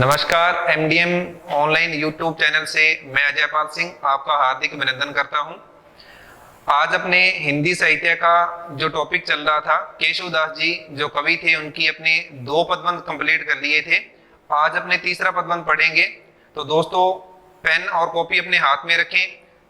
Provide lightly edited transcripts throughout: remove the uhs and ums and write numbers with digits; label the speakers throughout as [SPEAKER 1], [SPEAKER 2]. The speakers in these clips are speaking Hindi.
[SPEAKER 1] नमस्कार। एमडीएम ऑनलाइन यूट्यूब चैनल से मैं अजय पाल सिंह आपका हार्दिक अभिनंदन करता हूं। आज अपने हिंदी साहित्य का जो टॉपिक चल रहा था, केशवदास जी जो कवि थे उनकी अपने 2 पदबंध कंप्लीट कर लिए थे। आज अपने तीसरा पदबंध पढ़ेंगे। तो दोस्तों, पेन और कॉपी अपने हाथ में रखें।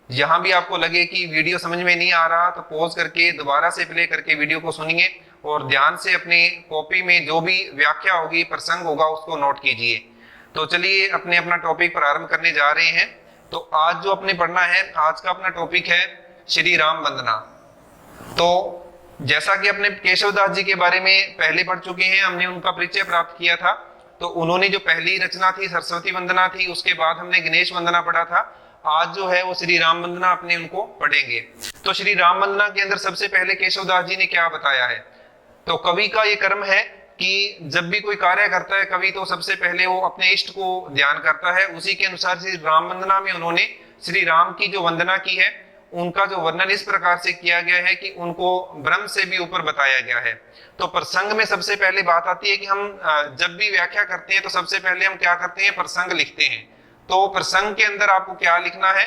[SPEAKER 1] जहां भी आपको लगे कि वीडियो समझ में नहीं आ रहा तो पॉज करके दोबारा से प्ले करके वीडियो को सुनिए और ध्यान से अपनी कॉपी में जो भी व्याख्या होगी, प्रसंग होगा, उसको नोट कीजिए। तो चलिए अपना टॉपिक प्रारंभ करने जा रहे हैं। तो आज जो अपने पढ़ना है, आज का अपना टॉपिक है श्री राम वंदना। तो जैसा कि अपने केशवदास जी के बारे में पहले पढ़ चुके हैं, हमने उनका परिचय प्राप्त किया था। तो उन्होंने जो पहली रचना थी सरस्वती वंदना थी, उसके बाद हमने गणेश वंदना पढ़ा था। आज जो है वो श्री राम वंदना अपने उनको पढ़ेंगे। तो श्री राम वंदना के अंदर सबसे पहले केशवदास जी ने क्या बताया है, तो कवि का ये कर्म है कि जब भी कोई कार्य करता है कवि, तो सबसे पहले वो अपने इष्ट को ध्यान करता है। उसी के अनुसार श्री राम वंदना में उन्होंने श्री राम की जो वंदना की है, उनका जो वर्णन इस प्रकार से किया गया है कि उनको ब्रह्म से भी ऊपर बताया गया है। तो प्रसंग में सबसे पहले बात आती है कि हम जब भी व्याख्या करते हैं तो सबसे पहले हम क्या करते हैं, प्रसंग लिखते हैं। तो प्रसंग के अंदर आपको क्या लिखना है,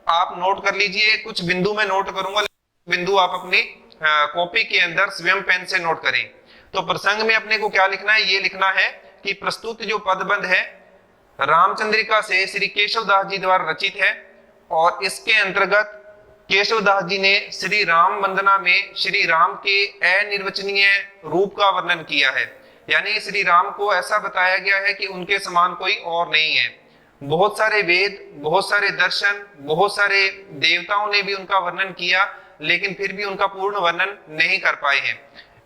[SPEAKER 1] आप नोट कर लीजिए। कुछ बिंदु मैं नोट करूंगा, बिंदु आप अपनी कॉपी के अंदर स्वयं पेन से नोट करें। तो प्रसंग में अपने को क्या लिखना है, ये लिखना है कि प्रस्तुत जो पदबंध है रामचंद्रिका से श्री केशवदास जी द्वारा रचित है और इसके अंतर्गत केशवदास जी ने श्री राम वंदना में श्री राम के अनिर्वचनीय रूप का वर्णन किया है। यानी श्री राम को ऐसा बताया गया है कि उनके समान कोई और नहीं है। बहुत सारे वेद, बहुत सारे दर्शन, बहुत सारे देवताओं ने भी उनका वर्णन किया, लेकिन फिर भी उनका पूर्ण वर्णन नहीं कर पाए हैं।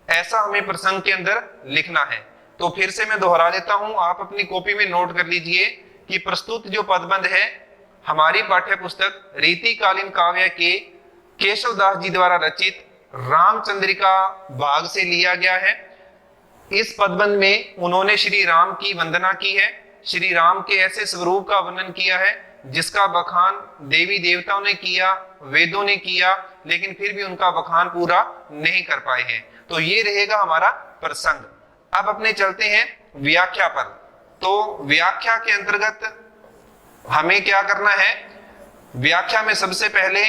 [SPEAKER 1] ऐसा हमें प्रसंग के अंदर लिखना है। तो फिर से मैं दोहरा देता हूं, आप अपनी कॉपी में नोट कर लीजिए कि प्रस्तुत जो पदबंध है हमारी पाठ्य पुस्तक रीतिकालीन काव्य के केशवदास जी द्वारा रचित रामचंद्रिका भाग से लिया गया है। इस पदबंध में उन्होंने श्री राम की वंदना की है, श्री राम के ऐसे स्वरूप का वर्णन किया है जिसका बखान देवी देवताओं ने किया, वेदों ने किया, लेकिन फिर भी उनका बखान पूरा नहीं कर पाए हैं। तो ये रहेगा हमारा प्रसंग। अब अपने चलते हैं व्याख्या पर। तो व्याख्या के अंतर्गत हमें क्या करना है, व्याख्या में सबसे पहले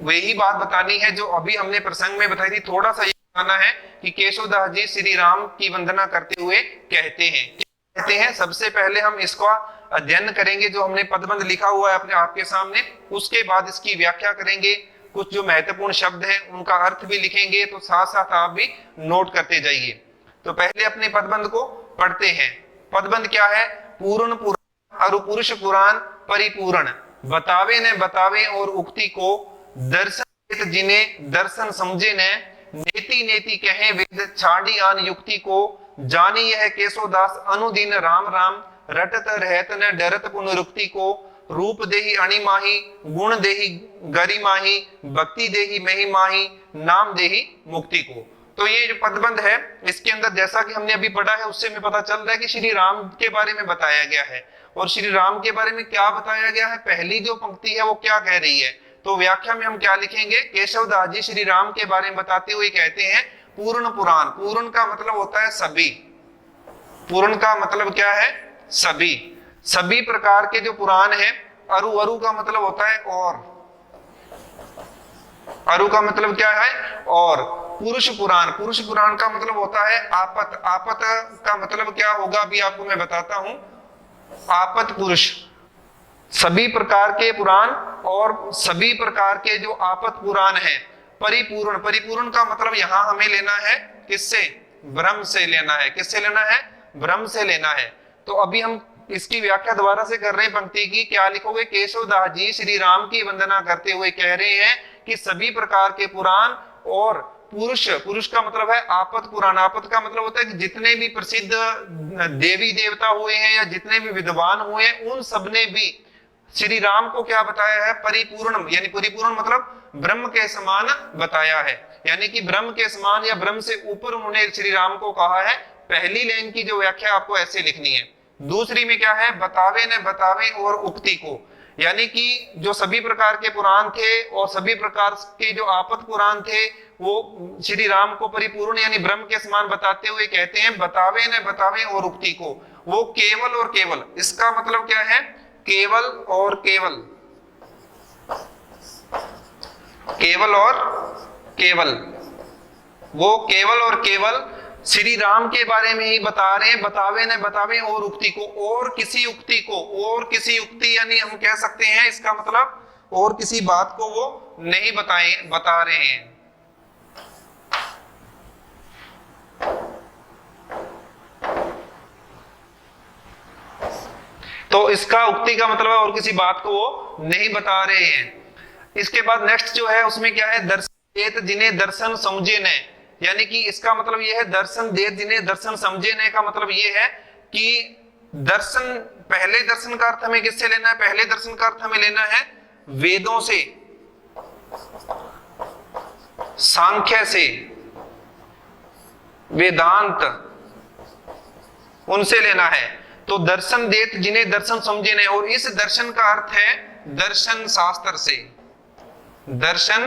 [SPEAKER 1] वही बात बतानी है जो अभी हमने प्रसंग में बताई थी। थोड़ा सा ये बताना है कि केशवदास जी श्री राम की वंदना करते हुए कहते हैं, क्या कहते हैं। सबसे पहले हम इसका अध्ययन करेंगे, जो हमने पदबंध लिखा हुआ है अपने आपके सामने, उसके बाद इसकी व्याख्या करेंगे। कुछ जो महत्वपूर्ण शब्द हैं उनका अर्थ भी लिखेंगे, तो साथ साथ आप भी नोट करते जाइए। तो पहले अपने पदबंध को पढ़ते हैं। पदबंध क्या है, पूर्ण पुराण अरु पुरुष पुराण परिपूर्ण, बतावे न बतावे और उक्ति को, दर्शन जिन्हें दर्शन समझे न, नेति नेति कहे वेद छाड़ी आन युक्ति को, जानी यह केशवदास अनुदिन राम राम, रटत रहत न डरत पुनरुक्ति को, रूप देही अणिमाही, गुण देही गरिमाही, भक्ति देही महिमाही, नाम देही मुक्ति को। तो ये जो पदबंध है इसके अंदर जैसा कि हमने अभी पढ़ा है उससे हमें पता चल रहा है कि श्री राम के बारे में बताया गया है। और श्री राम के बारे में क्या बताया गया है, पहली जो पंक्ति है वो क्या कह रही है। तो व्याख्या में हम क्या लिखेंगे, केशवदास जी श्री राम के बारे में बताते हुए कहते हैं पूर्ण पुराण। पूर्ण का मतलब होता है सभी, पूर्ण का मतलब क्या है, सभी, सभी प्रकार के जो पुराण है। अरु, अरु का मतलब होता है और, अरु का मतलब क्या है और। पुरुष पुराण, पुरुष पुराण का मतलब होता है आपत। आपत का मतलब क्या होगा अभी आपको मैं बताता हूं। आपत पुरुष, सभी प्रकार के पुराण और सभी प्रकार के जो आपत पुराण है। परिपूर्ण, परिपूर्ण का मतलब यहां हमें लेना है किससे, ब्रह्म से लेना है। किससे लेना है, ब्रह्म से लेना है। तो अभी हम इसकी व्याख्या दोबारा से कर रहे हैं पंक्ति की। क्या लिखोगे, केशवदास जी श्री राम की वंदना करते हुए कह रहे हैं कि सभी प्रकार के पुराण और पुरुष, पुरुष का मतलब है आपत पुराण। आपत का मतलब होता है कि जितने भी प्रसिद्ध देवी देवता हुए हैं या जितने भी विद्वान हुए हैं, उन सबने भी श्री राम को क्या बताया है, परिपूर्ण। यानी परिपूर्ण मतलब ब्रह्म के समान बताया है। यानी कि ब्रह्म के समान या ब्रह्म से ऊपर उन्होंने श्री राम को कहा है। पहली लाइन की जो व्याख्या आपको ऐसे लिखनी है। दूसरी में क्या है, बतावे न बतावे और उक्ति को, यानी कि जो सभी प्रकार के पुराण थे और सभी प्रकार के जो आपत पुराण थे वो श्री राम को परिपूर्ण यानी ब्रह्म के समान बताते हुए कहते हैं बतावे न बतावे और उक्ति को। वो केवल और केवल, इसका मतलब क्या है, केवल और केवल, केवल और केवल, वो केवल और केवल श्री राम के बारे में ही बता रहे हैं, बतावे न बतावे और उक्ति को, और किसी उक्ति को, और किसी उक्ति यानी हम कह सकते हैं इसका मतलब और किसी बात को वो नहीं बता रहे हैं। तो इसका उक्ति का मतलब है और किसी बात को वो नहीं बता रहे हैं। इसके बाद नेक्स्ट जो है उसमें क्या है, दर्शन देत जिन्हें दर्शन समझे न, यानी कि इसका मतलब ये है दर्शन देत जिन्हें दर्शन समझे न का मतलब ये है कि दर्शन, पहले दर्शन का अर्थ हमें किससे लेना है, पहले दर्शन का अर्थ हमें लेना है वेदों से, सांख्य से, वेदांत, उनसे लेना है। तो दर्शन देत जिन्हें दर्शन समझे न, और इस दर्शन का अर्थ है दर्शन शास्त्र से, दर्शन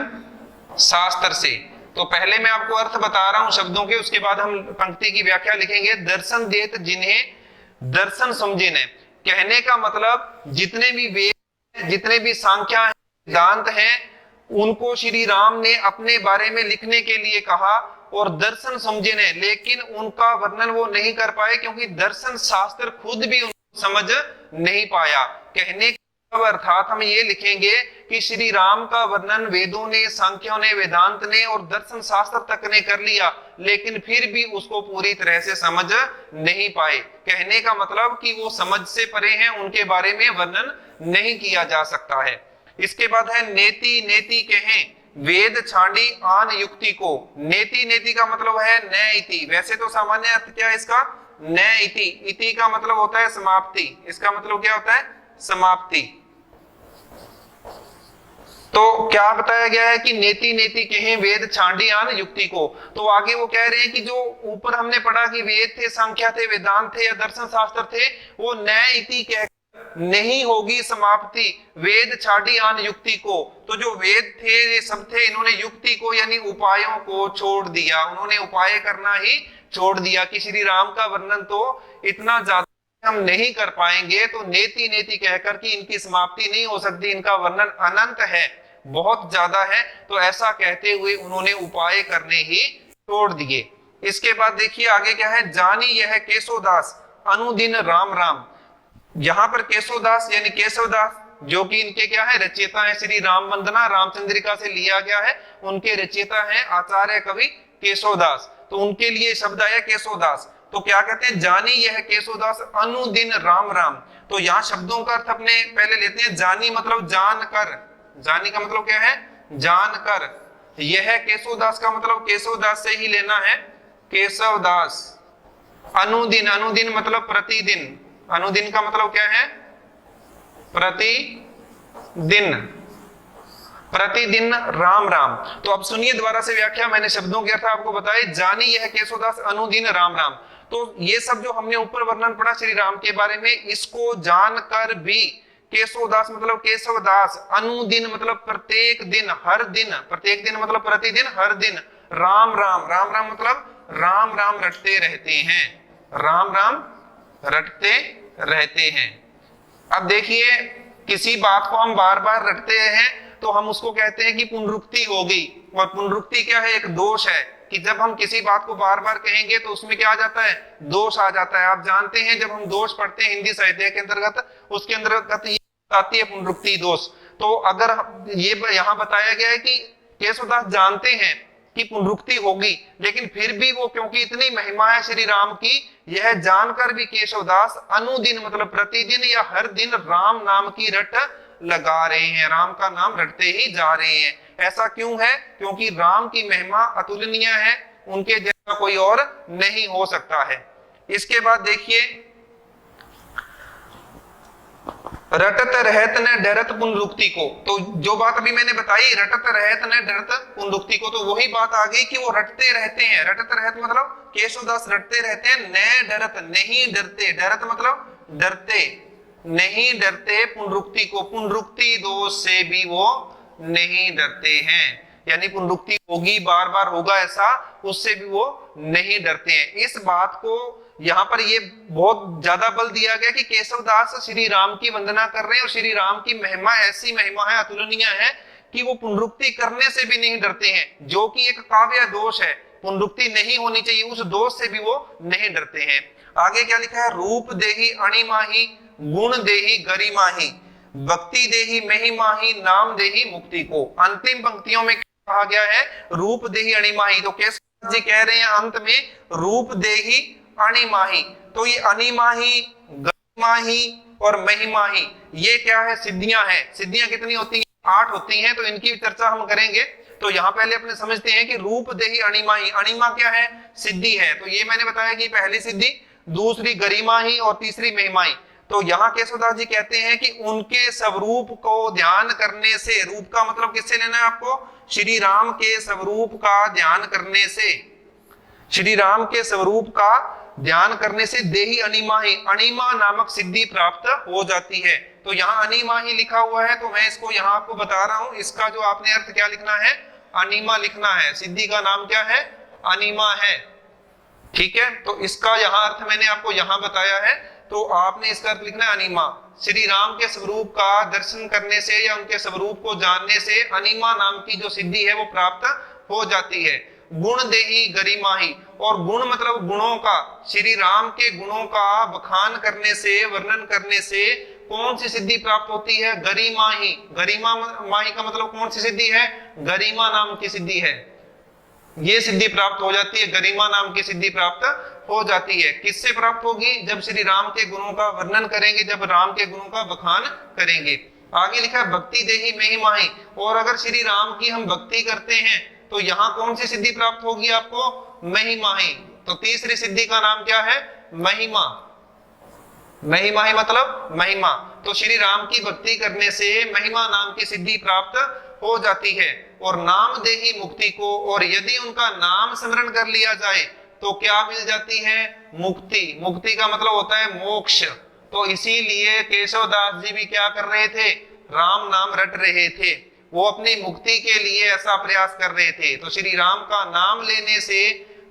[SPEAKER 1] शास्त्र से। तो पहले मैं आपको अर्थ बता रहा हूं शब्दों के, उसके बाद हम पंक्ति की व्याख्या लिखेंगे। दर्शन देत जिन्हें दर्शन समझे न, कहने का मतलब जितने भी वेद, जितने भी सांख्या वेदांत हैं, उनको श्री राम ने अपने बारे में लिखने के लिए कहा और दर्शन समझे ने, लेकिन उनका वर्णन वो नहीं कर पाए क्योंकि दर्शन शास्त्र खुद भी उनको समझ नहीं पाया। कहने का अर्थात हम ये लिखेंगे कि श्री राम का वर्णन वेदों ने, सांख्यों ने, वेदांत ने और दर्शन शास्त्र तक ने कर लिया, लेकिन फिर भी उसको पूरी तरह से समझ नहीं पाए। कहने का मतलब कि वो समझ से परे हैं, उनके बारे में वर्णन नहीं किया जा सकता है। इसके बाद है नेति नेति कहें वेद छांडी आन युक्ति को। नेति नेति का मतलब है न इति, वैसे तो सामान्य अर्थ क्या है इसका, न इति, इति का मतलब होता है समाप्ति, इसका मतलब क्या होता है, समाप्ति। तो क्या बताया गया है कि नेति नेति कहें वेद छांडी आन युक्ति को। तो आगे वो कह रहे हैं कि जो ऊपर हमने पढ़ा कि वेद थे, संख्या थे, वेदांत थे या दर्शन शास्त्र थे, वो न इति कह नहीं होगी समाप्ति वेद छाड़ी आन युक्ति को। तो जो वेद थे ये सब थे, इन्होंने युक्ति को यानी उपायों को छोड़ दिया, उन्होंने उपाय करना ही छोड़ दिया कि श्री राम का वर्णन तो इतना ज्यादा हम नहीं कर पाएंगे, तो नेति नेति कहकर कि इनकी समाप्ति नहीं हो सकती, इनका वर्णन अनंत है, बहुत ज्यादा है। तो ऐसा कहते हुए उन्होंने उपाय करने ही छोड़ दिए। इसके बाद देखिए आगे क्या है, जानी यह केशवदास अनुदिन राम राम। यहां पर केशवदास यानी केशवदास जो कि इनके क्या है, रचयिता है, श्री राम वंदना रामचंद्रिका से लिया गया है, उनके रचयिता हैं आचार्य कवि केशवदास, तो उनके लिए शब्द आया केशवदास। तो क्या कहते हैं, जानी यह केशवदास अनुदिन राम राम। तो यहाँ शब्दों का अर्थ अपने पहले लेते हैं। जानी मतलब जान कर, जानी का मतलब क्या है, जान कर। यह केशवदास का मतलब केशवदास से ही लेना है, केशवदास। अनुदिन, अनुदिन मतलब प्रतिदिन, अनुदिन का मतलब क्या है, प्रतिदिन, प्रतिदिन राम राम। तो अब सुनिए दोबारा से व्याख्या, मैंने शब्दों के अर्थ आपको बताए। जानी यह केशवदास अनुदिन राम राम। तो ये सब जो हमने ऊपर वर्णन पढ़ा श्री राम के बारे में, इसको जानकर भी केशवदास मतलब केशवदास, अनुदिन मतलब प्रत्येक दिन, हर दिन, प्रत्येक दिन मतलब प्रतिदिन, हर दिन, राम राम, राम राम मतलब राम राम रटते रहते हैं, राम राम रटते रहते हैं। अब देखिए किसी बात को हम बार बार रटते हैं तो हम उसको कहते हैं कि पुनरुक्ति हो गई। और पुनरुक्ति क्या है, एक दोष है कि जब हम किसी बात को बार बार कहेंगे तो उसमें क्या आ जाता है, दोष आ जाता है। आप जानते हैं जब हम दोष पढ़ते हैं हिंदी साहित्य के अंतर्गत, उसके अंतर्गत ये आती है पुनरुक्ति दोष। तो अगर ये यहाँ बताया गया है कि केशवदास जानते हैं कि पुनरुक्ति होगी, लेकिन फिर भी वो क्योंकि इतनी महिमा है श्री राम की, यह जानकर भी केशवदास अनुदिन मतलब प्रतिदिन या हर दिन राम नाम की रट लगा रहे हैं, राम का नाम रटते ही जा रहे हैं। ऐसा क्यों है, क्योंकि राम की महिमा अतुलनीय है, उनके जैसा कोई और नहीं हो सकता है। इसके बाद देखिए, रटत रहत न डरत पुनरुक्ति को। तो जो बात अभी मैंने बताई, रटत रहत न डरत पुनरुक्ति को, तो वही बात आ गई कि वो रटते रहते हैं। रटत रहत मतलब केशवदास रटते रहते हैं, न डरत नहीं डरते, डरत मतलब डरते, नहीं डरते पुनरुक्ति को, पुनरुक्ति दोष से भी वो नहीं डरते हैं। यानी पुनरुक्ति होगी, बार बार होगा ऐसा, उससे भी वो नहीं डरते हैं। इस बात को यहाँ पर ये बहुत ज्यादा बल दिया गया कि केशवदास श्री राम की वंदना कर रहे हैं और श्री राम की महिमा ऐसी महिमा है, अतुलनीय है कि वो पुनरुक्ति करने से भी नहीं डरते हैं, जो कि एक काव्य दोष है, पुनरुक्ति नहीं होनी चाहिए, उस दोष से भी वो नहीं डरते हैं। आगे क्या लिखा है, रूप देही अणिमाही, गुण देही गरिमाही, भक्ति देही महिमाही, नाम देही मुक्ति को। अंतिम पंक्तियों में कहा गया है रूप देही अणिमाही, तो केशव जी कह रहे हैं अंत में रूप देही अणिमाही। तो ये अणिमाही, गरिमाही और महिमाही ये क्या है, सिद्धियां हैं। सिद्धियां कितनी होती हैं, 8 होती हैं, तो इनकी चर्चा हम करेंगे। तो यहाँ पहले अपने समझते हैं कि रूप देही अणिमाही, अणिमा क्या है, सिद्धि है। तो ये मैंने बताया कि पहली सिद्धि, दूसरी गरिमाही और तीसरी महिमाही। तो यहाँ केशवदास जी कहते हैं कि उनके स्वरूप को ध्यान करने से, रूप का मतलब किससे लेना है आपको, श्री राम के स्वरूप का ध्यान करने से, श्री राम के स्वरूप का ध्यान करने से देही अणिमाही, अणिमा नामक सिद्धि प्राप्त हो जाती है। तो यहाँ अणिमाही लिखा हुआ है, तो मैं इसको यहाँ आपको बता रहा हूं, इसका जो आपने अर्थ क्या लिखना है, अणिमा लिखना है। सिद्धि का नाम क्या है, अणिमा है, ठीक है। तो इसका यहाँ अर्थ मैंने आपको यहाँ बताया है, तो आपने इसका अर्थ लिखना है अणिमा। श्री राम के स्वरूप का दर्शन करने से या उनके स्वरूप को जानने से अणिमा नाम की जो सिद्धि है वो प्राप्त हो जाती है। गुण देही गरिमाही, और गुण मतलब गुणों का, श्री राम के गुणों का बखान करने से, वर्णन करने से कौन सी सिद्धि प्राप्त होती है, गरिमाही। गरिमा माही का मतलब कौन सी सिद्धि है, गरिमा नाम की सिद्धि है, ये सिद्धि प्राप्त हो जाती है, गरिमा नाम की सिद्धि प्राप्त हो जाती है। किससे प्राप्त होगी, जब श्री राम के गुणों का वर्णन करेंगे, जब राम के गुणों का बखान करेंगे। आगे लिखा है भक्ति देही महिमाही, और अगर श्री राम की हम भक्ति करते हैं तो यहाँ कौन सी सिद्धि प्राप्त होगी आपको, महिमाही। तो तीसरी सिद्धि का नाम क्या है, महिमा। महिमाही मतलब महिमा। तो श्री राम की भक्ति करने से महिमा नाम की सिद्धि प्राप्त हो जाती है। और नाम देही मुक्ति को, और यदि उनका नाम स्मरण कर लिया जाए तो क्या मिल जाती है, मुक्ति। मुक्ति का मतलब होता है मोक्ष। तो इसीलिए केशवदास जी भी क्या कर रहे थे, राम नाम रट रहे थे, वो अपनी मुक्ति के लिए ऐसा प्रयास कर रहे थे। तो श्री राम का नाम लेने से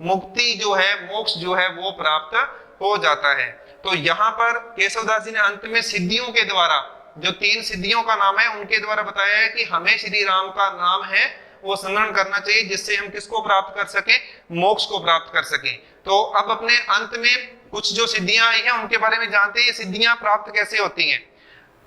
[SPEAKER 1] मुक्ति जो है, मोक्ष जो है वो प्राप्त हो जाता है। तो यहाँ पर केशवदास जी ने अंत में सिद्धियों के द्वारा, जो 3 सिद्धियों का नाम है उनके द्वारा बताया है कि हमें श्री राम का नाम है वो स्मरण करना चाहिए, जिससे हम किसको प्राप्त कर सके, मोक्ष को प्राप्त कर सके। तो अब अपने अंत में कुछ जो सिद्धियां आई हैं उनके बारे में जानते हैं, ये सिद्धियां प्राप्त कैसे होती हैं।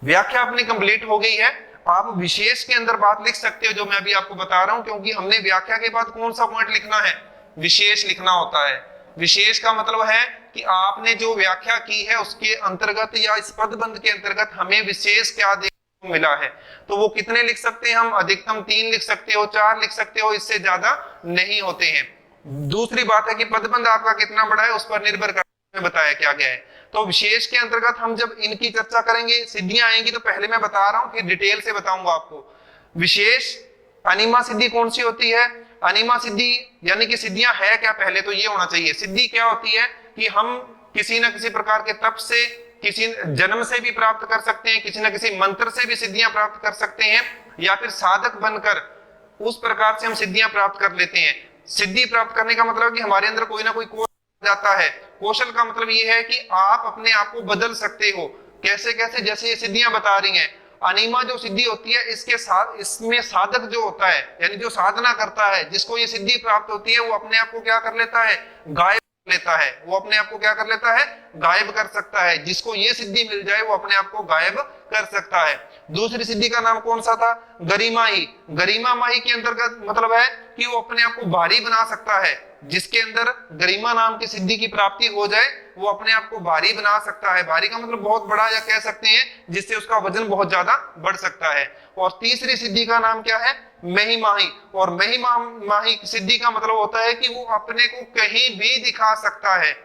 [SPEAKER 1] व्याख्या अपनी कंप्लीट हो गई है, आप विशेष के अंदर बात लिख सकते हो जो मैं अभी आपको बता रहा हूं, क्योंकि हमने व्याख्या के बाद कौन सा पॉइंट लिखना है, विशेष लिखना होता है। विशेष का मतलब है कि आपने जो व्याख्या की है उसके अंतर्गत या इस पदबंध के अंतर्गत हमें विशेष क्या देखने को मिला है। तो वो कितने लिख सकते हैं हम, अधिकतम 3 लिख सकते हो, 4 लिख सकते हो, इससे ज्यादा नहीं होते हैं। दूसरी बात है कि पदबंध आपका कितना बड़ा है उस पर निर्भर करता है, बताया क्या गया है। तो विशेष के अंतर्गत हम जब इनकी चर्चा करेंगे, सिद्धियां आएंगी, तो पहले मैं बता रहा हूं फिर डिटेल से बताऊंगा आपको। विशेष अनिमा सिद्धि कौन सी होती है, अनिमा सिद्धि यानी कि सिद्धियां है क्या, पहले तो ये होना चाहिए। सिद्धि क्या होती है कि हम किसी न किसी प्रकार के तप से, किसी जन्म से भी प्राप्त कर सकते हैं, किसी न किसी मंत्र से भी सिद्धियां प्राप्त कर सकते हैं, या फिर साधक बनकर उस प्रकार से हम सिद्धियां प्राप्त कर लेते हैं। सिद्धि प्राप्त करने का मतलब कि हमारे अंदर कोई ना कोई कौशल जाता है। कौशल का मतलब ये है कि आप अपने आप को बदल सकते हो। कैसे कैसे, जैसे ये सिद्धियां बता रही हैं। अनिमा जो सिद्धि होती है, इसके साथ इसमें साधक जो होता है, यानी जो साधना करता है, जिसको ये सिद्धि प्राप्त होती है, वो अपने आप को क्या कर लेता है, गायब लेता है। वो अपने आप को क्या कर लेता है, गायब कर सकता है। जिसको ये सिद्धि मिल जाए वो अपने आप को गायब कर सकता है। दूसरी सिद्धि का नाम कौन सा था, गरिमाही। गरिमा माही के अंतर्गत मतलब है कि वो अपने आप को भारी बना सकता है। जिसके अंदर गरिमा नाम की सिद्धि की प्राप्ति हो जाए वो अपने आप को भारी बना सकता है। भारी का मतलब बहुत बड़ा, या कह सकते हैं जिससे उसका वजन बहुत ज्यादा बढ़ सकता है। और तीसरी सिद्धि का नाम क्या है, महिमाही। और महिमाही सिद्धि का मतलब होता है कि वो अपने को कहीं भी दिखा सकता है।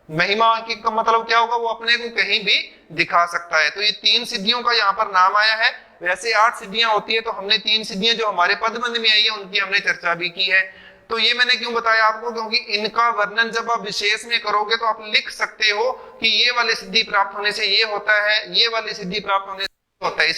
[SPEAKER 1] महिमा की का मतलब क्या होगा, वो अपने को कहीं भी दिखा सकता है। तो ये 3 सिद्धियों का यहाँ पर नाम आया है। वैसे 8 सिद्धियां होती है, तो हमने 3 सिद्धियां जो हमारे पदबंध में आई है उनकी हमने चर्चा भी की है। तो ये मैंने क्यों बताया आपको, क्योंकि इनका वर्णन जब आप विशेष में करोगे तो आप लिख सकते हो कि ये वाली सिद्धि प्राप्त होने से ये होता है, ये वाली सिद्धि प्राप्त होने से होता है।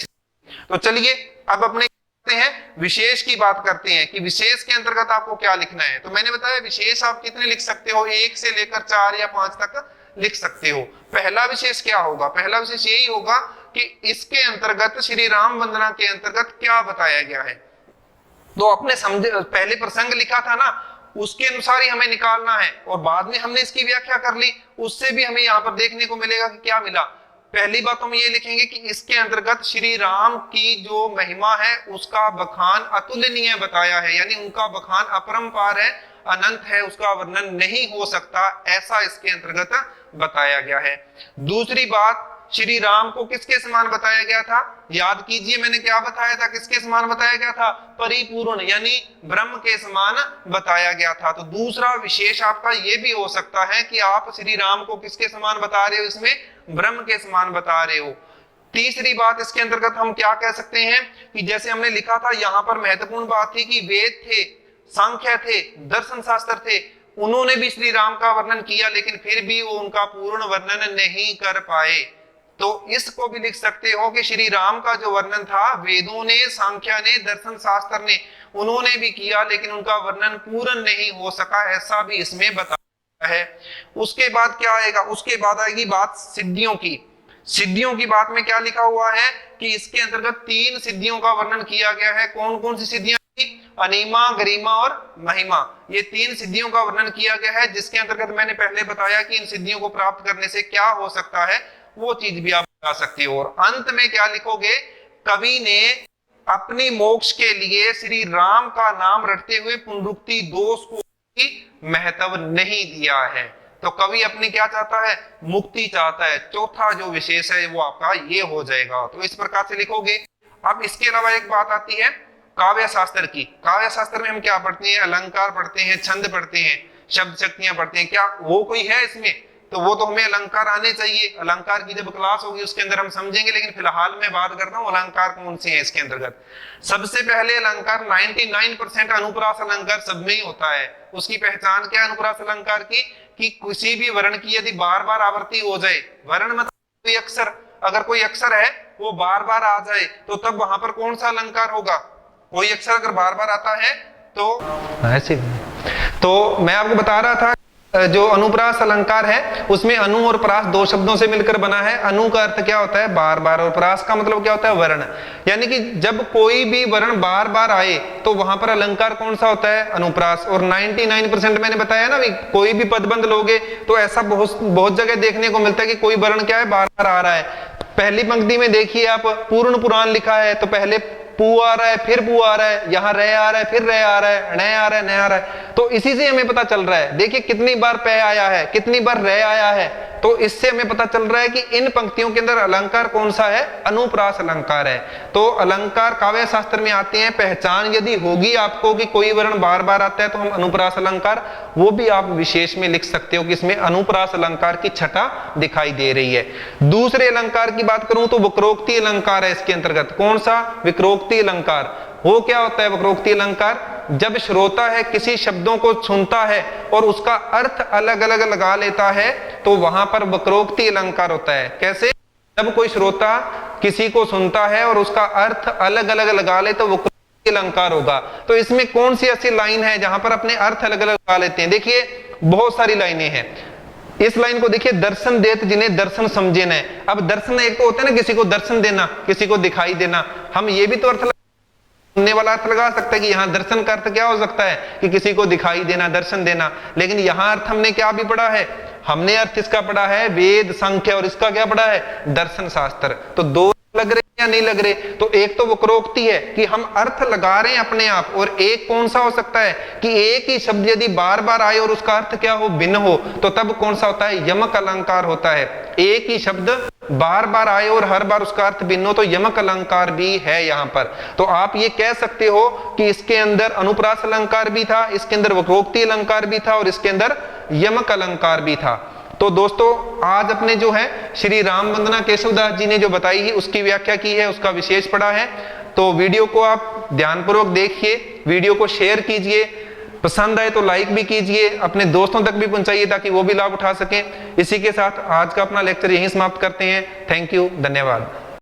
[SPEAKER 1] तो चलिए अब अपने हैं विशेष की बात करते हैं कि विशेष के अंतर्गत आपको क्या लिखना है। तो मैंने बताया विशेष आप कितने लिख सकते हो, 1 से लेकर 4 या 5 तक लिख सकते हो। पहला विशेष क्या होगा? पहला विशेष यही होगा कि इसके अंतर्गत श्री राम वंदना के अंतर्गत क्या बताया गया है। तो अपने समझे पहले प्रसंग लिखा था ना, उसके अनुसार ही हमें निकालना है, और बाद में हमने इसकी व्याख्या कर ली, उससे भी हमें यहाँ पर देखने को मिलेगा कि क्या मिला। पहली बात हम ये लिखेंगे कि इसके अंतर्गत श्री राम की जो महिमा है उसका बखान अतुलनीय बताया है, यानी उनका बखान अपरंपार है, अनंत है, उसका वर्णन नहीं हो सकता, ऐसा इसके अंतर्गत बताया गया है। दूसरी बात, श्री राम को किसके समान बताया गया था? याद कीजिए मैंने क्या बताया था, किसके समान बताया गया था? परिपूर्ण, यानी ब्रह्म के समान बताया गया था। तो दूसरा विशेष आपका ये भी हो सकता है कि आप श्री राम को किसके समान बता रहे हो? इसमें ब्रह्म के समान बता रहे हो। तीसरी बात इसके अंतर्गत हम क्या कह सकते हैं कि जैसे हमने लिखा था, यहां पर महत्वपूर्ण बात थी कि वेद थे, सांख्य थे, दर्शन शास्त्र थे, उन्होंने भी श्री राम का वर्णन किया, लेकिन फिर भी वो उनका पूर्ण वर्णन नहीं कर पाए। तो इसको भी लिख सकते हो कि श्री राम का जो वर्णन था, वेदों ने, सांख्य ने, दर्शन शास्त्र ने, उन्होंने भी किया, लेकिन उनका वर्णन पूर्ण नहीं हो सका, ऐसा भी इसमें बताया है। उसके बाद क्या आएगा? उसके बाद आएगी बात सिद्धियों की। सिद्धियों की बात में क्या लिखा हुआ है कि इसके अंतर्गत 3 सिद्धियों का वर्णन किया गया है। कौन कौन सी सिद्धियां? अनिमा, गरिमा और महिमा, ये 3 सिद्धियों का वर्णन किया गया है, जिसके अंतर्गत मैंने पहले बताया कि इन सिद्धियों को प्राप्त करने से क्या हो सकता है, वो चीज भी आप बता सकते हो। और अंत में क्या लिखोगे? कवि ने अपनी मोक्ष के लिए श्री राम का नाम रटते हुए पुनरुक्ति दोष को महत्व नहीं दिया है। तो कवि अपनी क्या चाहता है? मुक्ति चाहता है। चौथा जो विशेष है वो आपका ये हो जाएगा। तो इस प्रकार से लिखोगे। अब इसके अलावा एक बात आती है काव्य शास्त्र की। काव्य शास्त्र में हम क्या पढ़ते हैं? अलंकार पढ़ते हैं, छंद पढ़ते हैं, शब्द शक्तियां पढ़ते हैं। क्या वो कोई है इसमें? तो वो तो हमें अलंकार आने चाहिए। अलंकार की जब क्लास होगी उसके अंदर हम समझेंगे, लेकिन फिलहाल मैं बात करता हूँ अलंकार कौन से हैं इसके अंतर्गत। सबसे पहले अलंकार 99% अनुप्रास अलंकार सब में ही होता है। उसकी पहचान क्या है अनुप्रास अलंकार की? कि किसी भी वर्ण की यदि बार बार आवृत्ति हो जाए, वर्ण मतलब कोई अक्षर, अगर कोई अक्षर है वो बार बार आ जाए, तो तब वहां पर कौन सा अलंकार होगा? कोई अक्षर अगर बार बार आता है तो ऐसे। तो मैं आपको बता रहा था जो अनुप्रास अलंकार है उसमें अनु और प्रास 2 शब्दों से मिलकर बना है। अनु का अर्थ क्या होता है? बार बार, और प्रास का मतलब क्या होता है? वर्ण। यानी कि जब कोई भी वर्ण बार बार आए तो वहां पर अलंकार कौन सा होता है? अनुप्रास। और 99% मैंने बताया ना, कोई भी पदबंध लोगे तो ऐसा बहुत जगह देखने को मिलता है कि कोई वर्ण क्या है? बार बार आ रहा है। पहली पंक्ति में देखिए आप, पूर्ण पुराण लिखा है तो पहले पू आ रहा है, फिर पू आ रहा है, यहाँ रह आ रहा है, फिर रह आ रहा है, न आ रहा है, न आ रहा है। तो इसी से हमें पता चल रहा है, देखिए कितनी बार पै आया है, कितनी बार रह आया है। तो इससे हमें पता चल रहा है कि इन पंक्तियों के अंदर अलंकार कौन सा है? अनुप्रास अलंकार है। तो अलंकार काव्य शास्त्र में आते हैं। पहचान यदि होगी आपको कि कोई वर्ण बार बार आता है तो हम अनुप्रास अलंकार, वो भी आप विशेष में लिख सकते हो कि इसमें अनुप्रास अलंकार की छटा दिखाई दे रही है। दूसरे अलंकार की बात करूं तो वक्रोक्ति अलंकार है इसके अंतर्गत। कौन सा? विक्रोक्ति अलंकार। वो क्या होता है वक्रोक्ति अलंकार? जब श्रोता है किसी शब्दों को सुनता है और उसका अर्थ अलग अलग लगा लेता है तो वहां पर वक्रोक्ति अलंकार होता है। कैसे? जब कोई श्रोता किसी को सुनता है और उसका अर्थ अलग अलग लगा ले तो वक्रोक्ति अलंकार होगा। तो इसमें कौन सी ऐसी लाइन है जहां पर अपने अर्थ अलग अलग लगा लेते हैं? देखिए बहुत सारी लाइनें हैं। इस लाइन को देखिए, दर्शन देत जिन्हें दर्शन समझे न। अब दर्शन एक तो होता है ना, किसी को दर्शन देना, किसी को दिखाई देना। हम ये भी तो अर्थ सुनने वाला अर्थ लगा सकता है कि यहाँ दर्शन का अर्थ क्या हो सकता है कि किसी को दिखाई देना, दर्शन देना। लेकिन यहाँ अर्थ हमने क्या भी पढ़ा है? हमने अर्थ इसका पढ़ा है वेद, सांख्य, और इसका क्या पढ़ा है? दर्शन शास्त्र। तो 2 लग रहे या नहीं लग रहे? तो एक तो वक्रोक्ति है कि हम अर्थ लगा रहे हैं अपने आप, और एक कौन सा हो सकता है कि एक ही शब्द यदि बार बार आए और उसका अर्थ क्या हो? भिन्न हो, तो तब कौन सा होता है? यमक अलंकार होता है। एक ही शब्द बार बार आए और हर बार उसका अर्थ भिन्न हो तो यमक अलंकार भी है यहाँ पर। तो आप ये कह सकते हो कि इसके अंदर अनुप्रास अलंकार भी था, इसके अंदर वक्रोक्ति अलंकार भी था, और इसके अंदर यमक अलंकार भी था। तो दोस्तों आज अपने जो है श्री राम वंदना केशवदास जी ने जो बताई है उसकी व्याख्या की है, उसका विशेष पढ़ा है। तो वीडियो को आप ध्यानपूर्वक देखिए, वीडियो को शेयर कीजिए, पसंद आए तो लाइक भी कीजिए, अपने दोस्तों तक भी पहुंचाइए ताकि वो भी लाभ उठा सकें। इसी के साथ आज का अपना लेक्चर यहीं समाप्त करते हैं। थैंक यू, धन्यवाद।